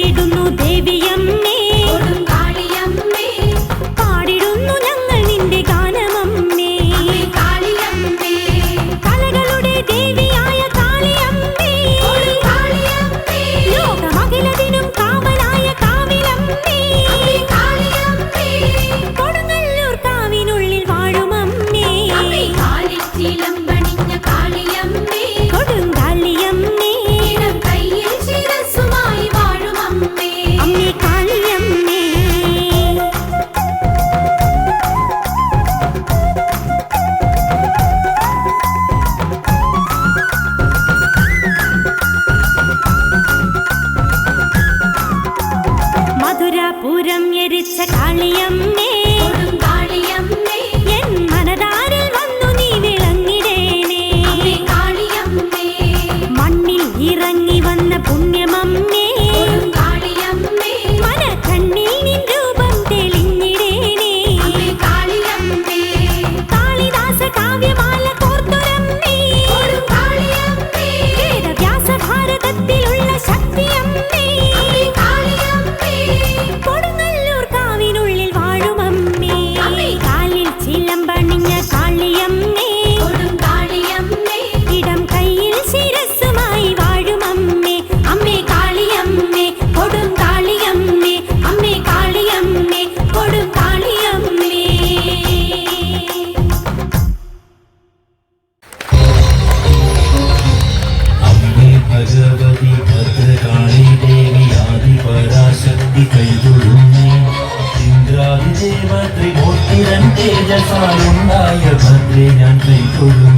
വാഴ്ത്തിടുന്നു ദേവിയമ്മേ കൊടുങ്കാളിയമ്മേ, പാടിടുന്നു ഞങ്ങൾ നിന്റെ ഗാനമമ്മേ കാളിയമ്മേ, കലകളുടെ ദേവിയായ കാളിയമ്മേ കൊടുങ്കാളിയമ്മേ, ലോകമഖിലത്തിനും കാവലായ കാവിലമ്മേ കാളിയമ്മേ, കൊടുങ്ങല്ലൂർ കാവിനുള്ളിൽ വാഴുമമ്മേ കാലിച്ചിലമ്പണിഞ്ഞ കാളിയമ്മേ കൊടുങ്കാളിയമ്മേ, കയ്യിൽ ശിരസ്സുമായി വാഴുമമ്മേ അമ്മേ കാളിയമ്മേ. മധുരാപുരം എരിച്ച കാളിയമ്മേ കൊടുങ്കാളിയമ്മേ, എൻ മനതാരിൽ വന്നു നീ വിളങ്ങിടേണേ കാളിയമ്മേ, മണ്ണിൽ ഇറങ്ങി വന്ന പുണ്യമമ്മേ കൊടുങ്കാളിയമ്മേ, മനക്കണ്ണിൽ നിൻ രൂപം തെളിഞ്ഞിടേണേ കാളിയമ്മേ, കാളിദാസ കാവ്യമാല കോർത്തുരമ്മേ കൊടുങ്കാളിയമ്മേ, വേദവ്യാസ ഭാരതത്തിലുള്ള ശക്തിയമ്മേ കാളിയമ്മേ, കൊടുങ്ങല്ലൂർ കാവിനുള്ളിൽ വാഴുമമ്മേ കാലിൽ ചിലമ്പണിഞ്ഞ കാളിയമ്മേ കൊടുങ്കാളിയമ്മേ, ഇടം കയ്യിൽ ശിരസ്സുമായി വാഴുമമ്മേ അമ്മേ കാളിയമ്മേ കൊടുങ്കാളിയമ്മേ അമ്മേ കാളിയമ്മേ കൊടുങ്കാളിയമ്മേ. അമ്മേ ഭഗവതി ഭദ്രകാളി ദേവി ആദിപരാശക്തി കൈതൊഴുന്നേ, ഇന്ദ്രാദിദേവ ത്രിമൂർത്തിരൻ തേജസാലുണ്ടായ ഭദ്രേ ഞാൻ കൈതൊഴുന്നു.